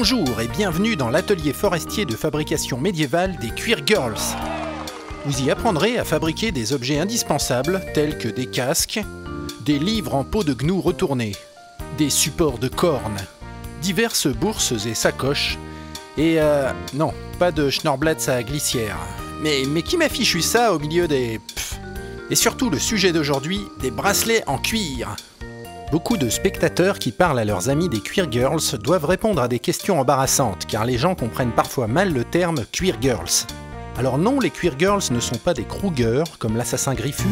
Bonjour et bienvenue dans l'atelier forestier de fabrication médiévale des Cuir Girls. Vous y apprendrez à fabriquer des objets indispensables tels que des casques, des livres en peau de gnou retournés, des supports de cornes, diverses bourses et sacoches, et non, pas de schnorrblatz à glissière. Mais qui m'a fichu ça au milieu des... Et surtout le sujet d'aujourd'hui, des bracelets en cuir. Beaucoup de spectateurs qui parlent à leurs amis des Cuir Girls doivent répondre à des questions embarrassantes, car les gens comprennent parfois mal le terme Cuir Girls. Alors non, les Cuir Girls ne sont pas des Kruger, comme l'assassin Griffu.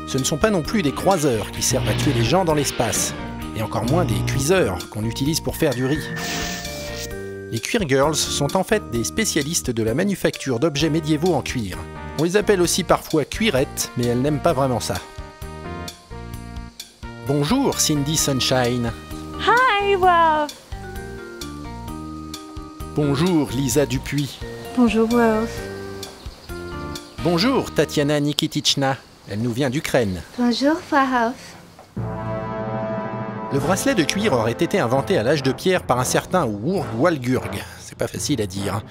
Ce ne sont pas non plus des croiseurs qui servent à tuer les gens dans l'espace. Et encore moins des cuiseurs qu'on utilise pour faire du riz. Les Cuir Girls sont en fait des spécialistes de la manufacture d'objets médiévaux en cuir. On les appelle aussi parfois cuirettes, mais elles n'aiment pas vraiment ça. Bonjour Cindy Sunshine. Hi Wolf. Bonjour Lisa Dupuis. Bonjour Wolf. Bonjour Tatiana Nikitichna. Elle nous vient d'Ukraine. Bonjour Wolf. Le bracelet de cuir aurait été inventé à l'âge de pierre par un certain Wurg Walgurg. C'est pas facile à dire.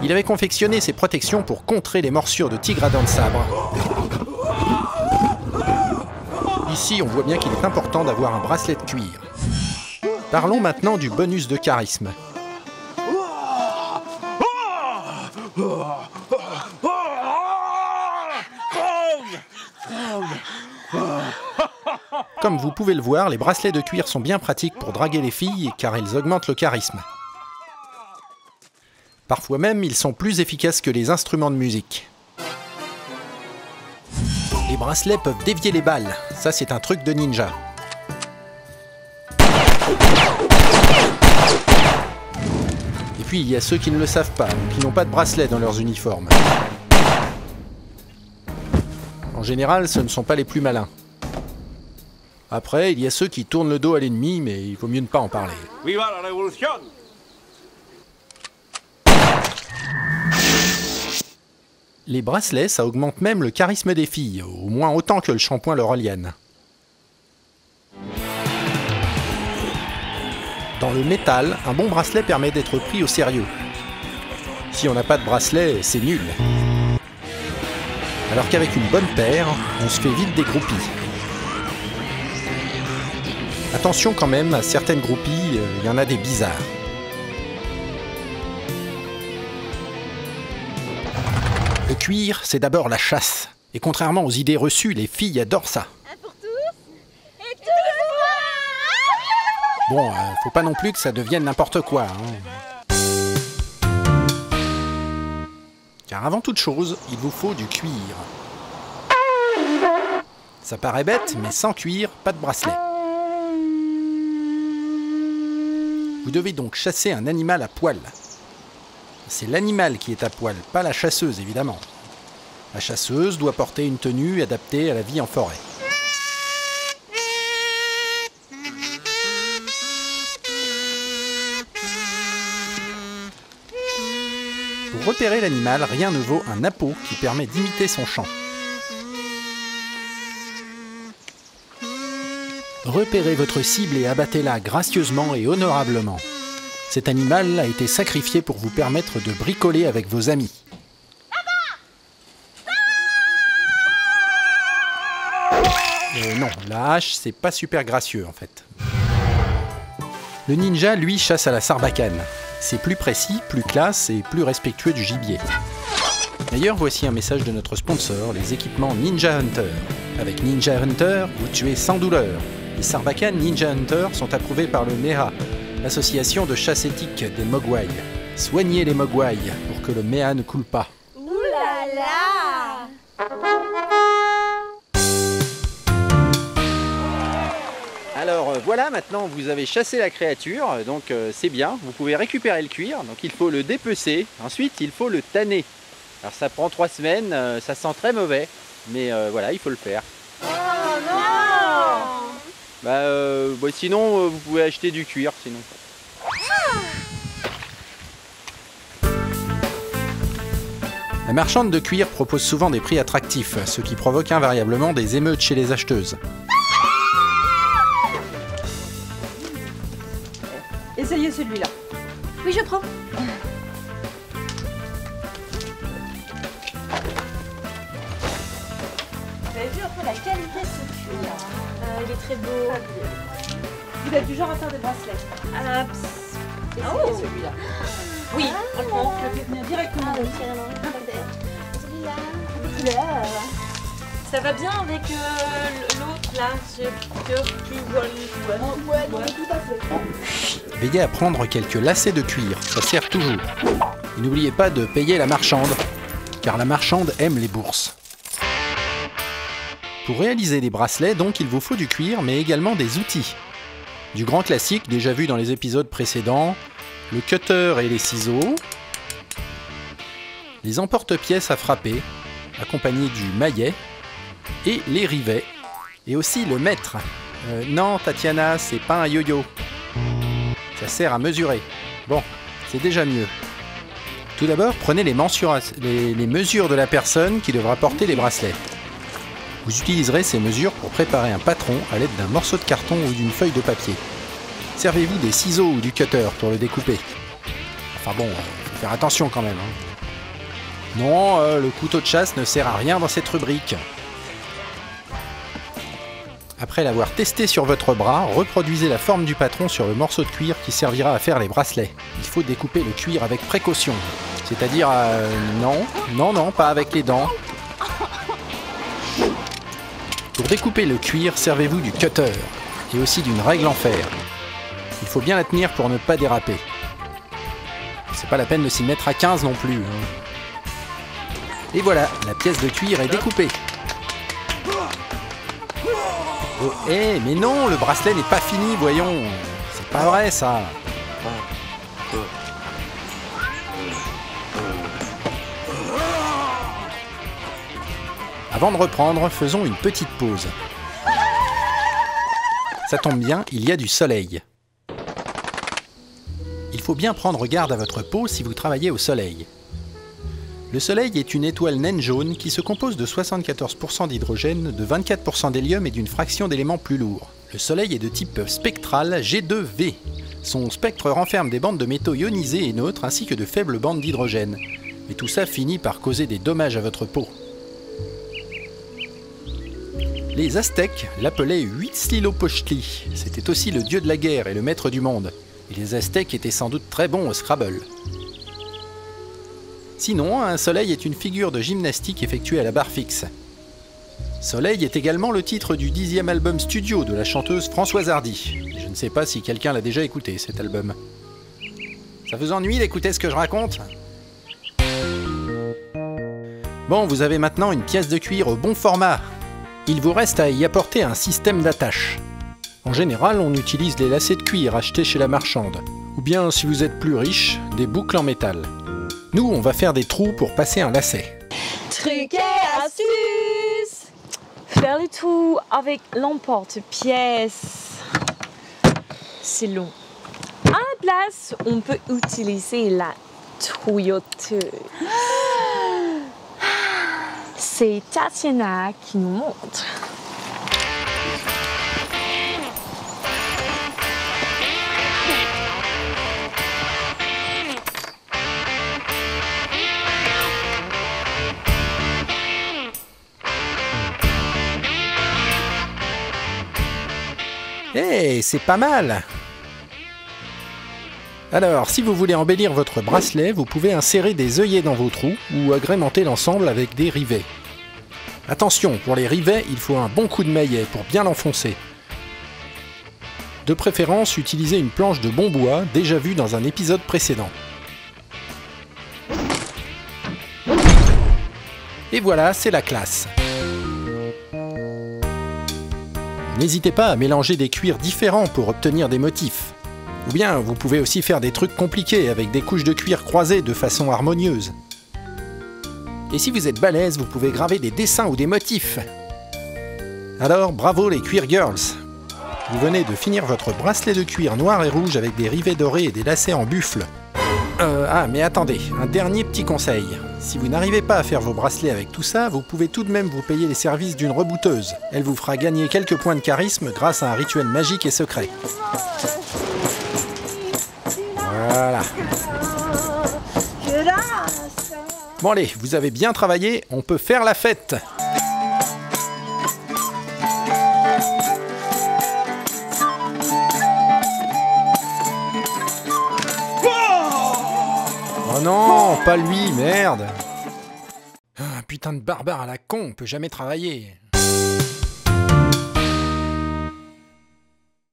Il avait confectionné ses protections pour contrer les morsures de tigres à dents de sabre. Ici, on voit bien qu'il est important d'avoir un bracelet de cuir. Parlons maintenant du bonus de charisme. Comme vous pouvez le voir, les bracelets de cuir sont bien pratiques pour draguer les filles car ils augmentent le charisme. Parfois même, ils sont plus efficaces que les instruments de musique. Les bracelets peuvent dévier les balles, ça c'est un truc de ninja. Et puis il y a ceux qui ne le savent pas, ou qui n'ont pas de bracelet dans leurs uniformes. En général, ce ne sont pas les plus malins. Après, il y a ceux qui tournent le dos à l'ennemi, mais il vaut mieux ne pas en parler. Viva la révolution! Les bracelets, ça augmente même le charisme des filles, au moins autant que le shampoing Laurelian. Dans le métal, un bon bracelet permet d'être pris au sérieux. Si on n'a pas de bracelet, c'est nul. Alors qu'avec une bonne paire, on se fait vite des groupies. Attention quand même, à certaines groupies, il y en a des bizarres. Le cuir, c'est d'abord la chasse. Et contrairement aux idées reçues, les filles adorent ça. Un pour tous et tous. Bon, faut pas non plus que ça devienne n'importe quoi. Car avant toute chose, il vous faut du cuir. Ça paraît bête, mais sans cuir, pas de bracelet. Vous devez donc chasser un animal à poil. C'est l'animal qui est à poil, pas la chasseuse évidemment. La chasseuse doit porter une tenue adaptée à la vie en forêt. Pour repérer l'animal, rien ne vaut un appôt qui permet d'imiter son chant. Repérez votre cible et abattez-la gracieusement et honorablement. Cet animal a été sacrifié pour vous permettre de bricoler avec vos amis. Non, la hache, c'est pas super gracieux en fait. Le ninja, lui, chasse à la sarbacane. C'est plus précis, plus classe et plus respectueux du gibier. D'ailleurs, voici un message de notre sponsor, les équipements Ninja Hunter. Avec Ninja Hunter, vous tuez sans douleur. Les sarbacanes Ninja Hunter sont approuvés par le MEHA, l'association de chasse éthique des Mogwai. Soignez les Mogwai pour que le MEHA ne coule pas. Ouh là là. Alors voilà, maintenant vous avez chassé la créature, donc c'est bien, vous pouvez récupérer le cuir, donc il faut le dépecer, ensuite il faut le tanner. Alors ça prend 3 semaines, ça sent très mauvais, mais voilà, il faut le faire. Oh non. Sinon vous pouvez acheter du cuir, sinon. La marchande de cuir propose souvent des prix attractifs, ce qui provoque invariablement des émeutes chez les acheteuses. Essayez celui-là. Oui, je prends. Vous avez vu un peu la qualité de ce cuir? Il est très beau. Vous êtes du genre à faire des bracelets? Oh. Celui-là. Oui, on le prend. Je le fais venir directement. Ah, oui, carrément. Regardez. Celui-là, des couleurs. Ça va bien avec l'autre là, j'ai peur que Ouais, non, tout à fait. Veillez à prendre quelques lacets de cuir, ça sert toujours. Et n'oubliez pas de payer la marchande, car la marchande aime les bourses. Pour réaliser des bracelets, donc, il vous faut du cuir, mais également des outils. Du grand classique, déjà vu dans les épisodes précédents, le cutter et les ciseaux, les emporte-pièces à frapper, accompagnés du maillet, et les rivets, et aussi le mètre. Non, Tatiana, c'est pas un yo-yo. Ça sert à mesurer. Bon, c'est déjà mieux. Tout d'abord, prenez les mesures de la personne qui devra porter les bracelets. Vous utiliserez ces mesures pour préparer un patron à l'aide d'un morceau de carton ou d'une feuille de papier. Servez-vous des ciseaux ou du cutter pour le découper. Enfin bon, faut faire attention quand même. Non, le couteau de chasse ne sert à rien dans cette rubrique. Après l'avoir testé sur votre bras, reproduisez la forme du patron sur le morceau de cuir qui servira à faire les bracelets. Il faut découper le cuir avec précaution. C'est-à-dire, non, pas avec les dents. Pour découper le cuir, servez-vous du cutter et aussi d'une règle en fer. Il faut bien la tenir pour ne pas déraper. C'est pas la peine de s'y mettre à 15 non plus. Et voilà, la pièce de cuir est découpée. Oh, mais non, le bracelet n'est pas fini, voyons. C'est pas vrai, ça. Avant de reprendre, faisons une petite pause. Ça tombe bien, il y a du soleil. Il faut bien prendre garde à votre peau si vous travaillez au soleil. Le Soleil est une étoile naine jaune qui se compose de 74% d'hydrogène, de 24% d'hélium et d'une fraction d'éléments plus lourds. Le Soleil est de type spectral G2V. Son spectre renferme des bandes de métaux ionisés et neutres ainsi que de faibles bandes d'hydrogène. Et tout ça finit par causer des dommages à votre peau. Les Aztèques l'appelaient Huitzilopochtli. C'était aussi le dieu de la guerre et le maître du monde. Et les Aztèques étaient sans doute très bons au Scrabble. Sinon, un soleil est une figure de gymnastique effectuée à la barre fixe. Soleil est également le titre du 10e album studio de la chanteuse Françoise Hardy. Je ne sais pas si quelqu'un l'a déjà écouté, cet album. Ça vous ennuie d'écouter ce que je raconte ? Bon, vous avez maintenant une pièce de cuir au bon format. Il vous reste à y apporter un système d'attache. En général, on utilise les lacets de cuir achetés chez la marchande. Ou bien, si vous êtes plus riche, des boucles en métal. Nous, on va faire des trous pour passer un lacet. Truc et astuce. Faire les trous avec l'emporte-pièce, c'est long. À la place, on peut utiliser la trouilloteuse. C'est Tatiana qui nous montre. Hey, c'est pas mal! Alors, si vous voulez embellir votre bracelet, vous pouvez insérer des œillets dans vos trous ou agrémenter l'ensemble avec des rivets. Attention, pour les rivets, il faut un bon coup de maillet pour bien l'enfoncer. De préférence, utilisez une planche de bon bois, déjà vue dans un épisode précédent. Et voilà, c'est la classe. N'hésitez pas à mélanger des cuirs différents pour obtenir des motifs. Ou bien, vous pouvez aussi faire des trucs compliqués avec des couches de cuir croisées de façon harmonieuse. Et si vous êtes balèze, vous pouvez graver des dessins ou des motifs. Alors, bravo les Cuir Girls! Vous venez de finir votre bracelet de cuir noir et rouge avec des rivets dorés et des lacets en buffle. Mais attendez, un dernier petit conseil. Si vous n'arrivez pas à faire vos bracelets avec tout ça, vous pouvez tout de même vous payer les services d'une rebouteuse. Elle vous fera gagner quelques points de charisme grâce à un rituel magique et secret. Voilà. Je danse. Bon allez, vous avez bien travaillé, on peut faire la fête. Oh non, pas lui, merde. Ah, putain de barbare à la con, on peut jamais travailler.